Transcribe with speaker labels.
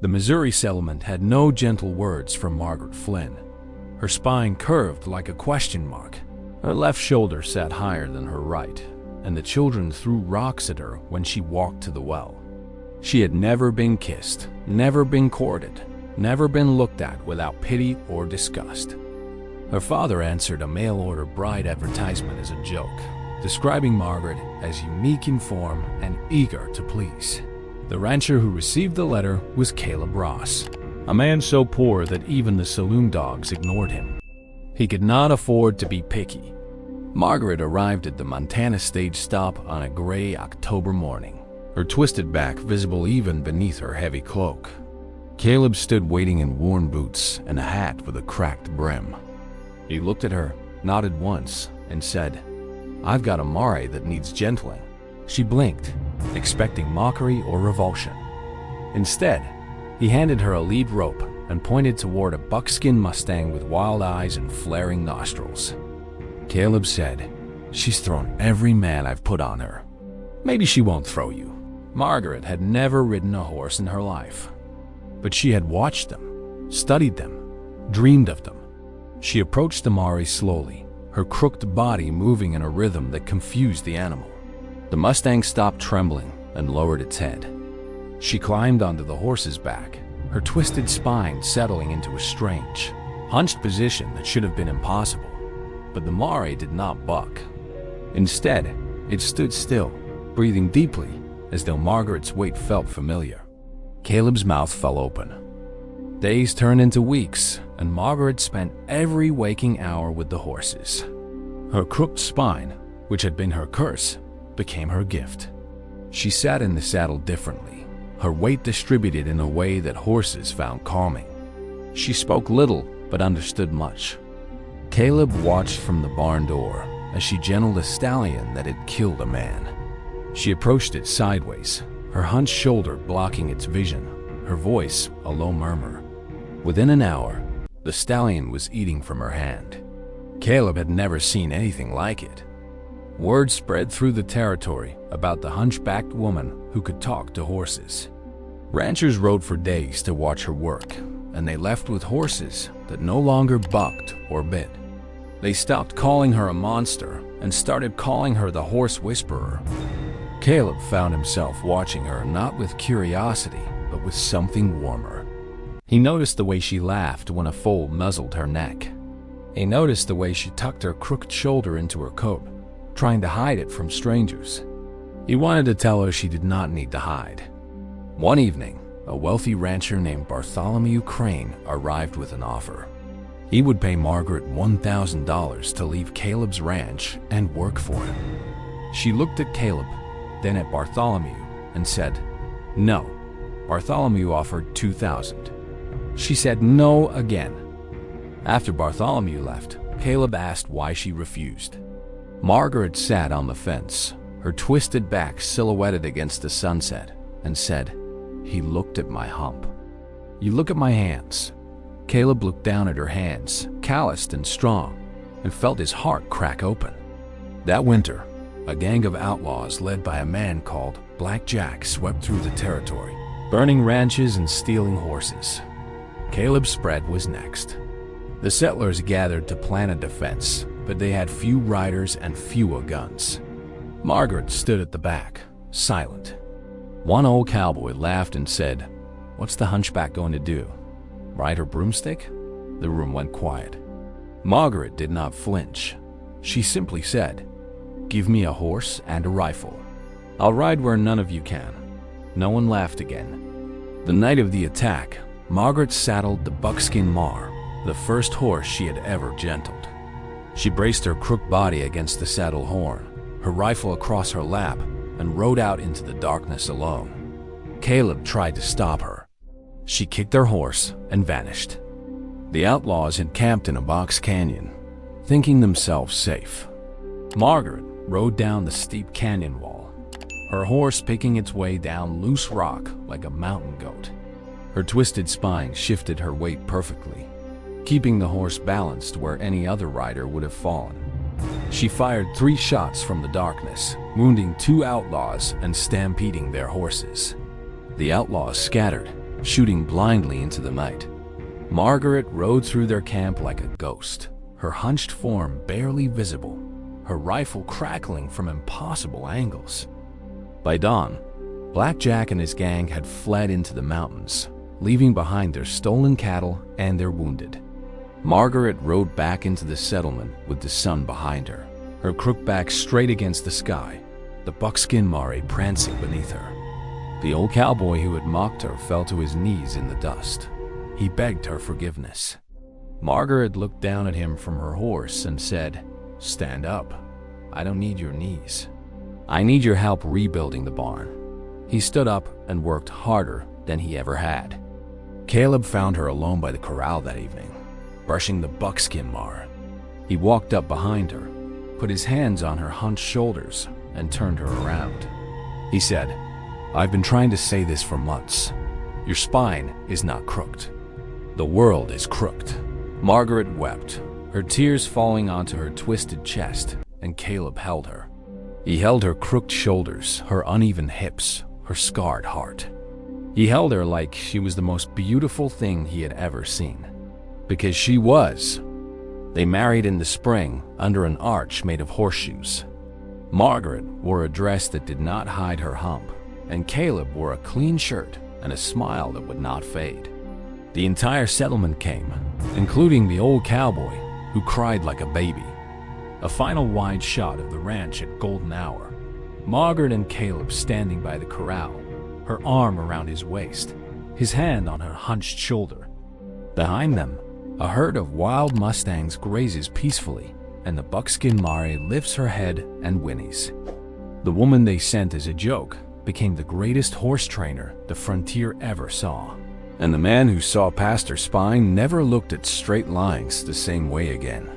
Speaker 1: The Missouri settlement had no gentle words for Margaret Flynn. Her spine curved like a question mark. Her left shoulder sat higher than her right, and the children threw rocks at her when she walked to the well. She had never been kissed, never been courted, never been looked at without pity or disgust. Her father answered a mail-order bride advertisement as a joke, describing Margaret as unique in form and eager to please. The rancher who received the letter was Caleb Ross, a man so poor that even the saloon dogs ignored him. He could not afford to be picky. Margaret arrived at the Montana stage stop on a gray October morning, her twisted back visible even beneath her heavy cloak. Caleb stood waiting in worn boots and a hat with a cracked brim. He looked at her, nodded once, and said, "I've got a mare that needs gentling." She blinked, expecting mockery or revulsion. Instead, he handed her a lead rope and pointed toward a buckskin mustang with wild eyes and flaring nostrils. Caleb said, "She's thrown every man I've put on her. Maybe she won't throw you." Margaret had never ridden a horse in her life, but she had watched them, studied them, dreamed of them. She approached the mare slowly, her crooked body moving in a rhythm that confused the animal. The mustang stopped trembling and lowered its head. She climbed onto the horse's back, her twisted spine settling into a strange, hunched position that should have been impossible. But the mare did not buck. Instead, it stood still, breathing deeply, as though Margaret's weight felt familiar. Caleb's mouth fell open. Days turned into weeks, and Margaret spent every waking hour with the horses. Her crooked spine, which had been her curse, became her gift. She sat in the saddle differently, her weight distributed in a way that horses found calming. She spoke little, but understood much. Caleb watched from the barn door as she gentled a stallion that had killed a man. She approached it sideways, her hunched shoulder blocking its vision, her voice a low murmur. Within an hour, the stallion was eating from her hand. Caleb had never seen anything like it. Word spread through the territory about the hunchbacked woman who could talk to horses. Ranchers rode for days to watch her work, and they left with horses that no longer bucked or bit. They stopped calling her a monster and started calling her the horse whisperer. Caleb found himself watching her not with curiosity, but with something warmer. He noticed the way she laughed when a foal muzzled her neck. He noticed the way she tucked her crooked shoulder into her coat, trying to hide it from strangers. He wanted to tell her she did not need to hide. One evening, a wealthy rancher named Bartholomew Crane arrived with an offer. He would pay Margaret $1,000 to leave Caleb's ranch and work for him. She looked at Caleb, then at Bartholomew, and said, "No." Bartholomew offered $2,000. She said no again. After Bartholomew left, Caleb asked why she refused. Margaret sat on the fence, her twisted back silhouetted against the sunset, and said, "He looked at my hump." "You look at my hands." Caleb looked down at her hands, calloused and strong, and felt his heart crack open. That winter, a gang of outlaws led by a man called Black Jack swept through the territory, burning ranches and stealing horses. Caleb's spread was next. The settlers gathered to plan a defense, but they had few riders and fewer guns. Margaret stood at the back, silent. One old cowboy laughed and said, "What's the hunchback going to do? Ride her broomstick?" The room went quiet. Margaret did not flinch. She simply said, "Give me a horse and a rifle. I'll ride where none of you can." No one laughed again. The night of the attack, Margaret saddled the buckskin mare, the first horse she had ever gentled. She braced her crooked body against the saddle horn, her rifle across her lap, and rode out into the darkness alone. Caleb tried to stop her. She kicked her horse and vanished. The outlaws had camped in a box canyon, thinking themselves safe. Margaret rode down the steep canyon wall, her horse picking its way down loose rock like a mountain goat. Her twisted spine shifted her weight perfectly, keeping the horse balanced where any other rider would have fallen. She fired 3 shots from the darkness, wounding 2 outlaws and stampeding their horses. The outlaws scattered, shooting blindly into the night. Margaret rode through their camp like a ghost, her hunched form barely visible, her rifle crackling from impossible angles. By dawn, Black Jack and his gang had fled into the mountains, leaving behind their stolen cattle and their wounded. Margaret rode back into the settlement with the sun behind her, her crook back straight against the sky, the buckskin mare prancing beneath her. The old cowboy who had mocked her fell to his knees in the dust. He begged her forgiveness. Margaret looked down at him from her horse and said, "Stand up. I don't need your knees. I need your help rebuilding the barn." He stood up and worked harder than he ever had. Caleb found her alone by the corral that evening, brushing the buckskin mare. He walked up behind her, put his hands on her hunched shoulders, and turned her around. He said, "I've been trying to say this for months. Your spine is not crooked. The world is crooked." Margaret wept, her tears falling onto her twisted chest, and Caleb held her. He held her crooked shoulders, her uneven hips, her scarred heart. He held her like she was the most beautiful thing he had ever seen. Because she was. They married in the spring under an arch made of horseshoes. Margaret wore a dress that did not hide her hump, and Caleb wore a clean shirt and a smile that would not fade. The entire settlement came, including the old cowboy, who cried like a baby. A final wide shot of the ranch at golden hour. Margaret and Caleb standing by the corral, her arm around his waist, his hand on her hunched shoulder. Behind them, a herd of wild mustangs grazes peacefully, and the buckskin mare lifts her head and whinnies. The woman they sent as a joke became the greatest horse trainer the frontier ever saw. And the man who saw past her spine never looked at straight lines the same way again.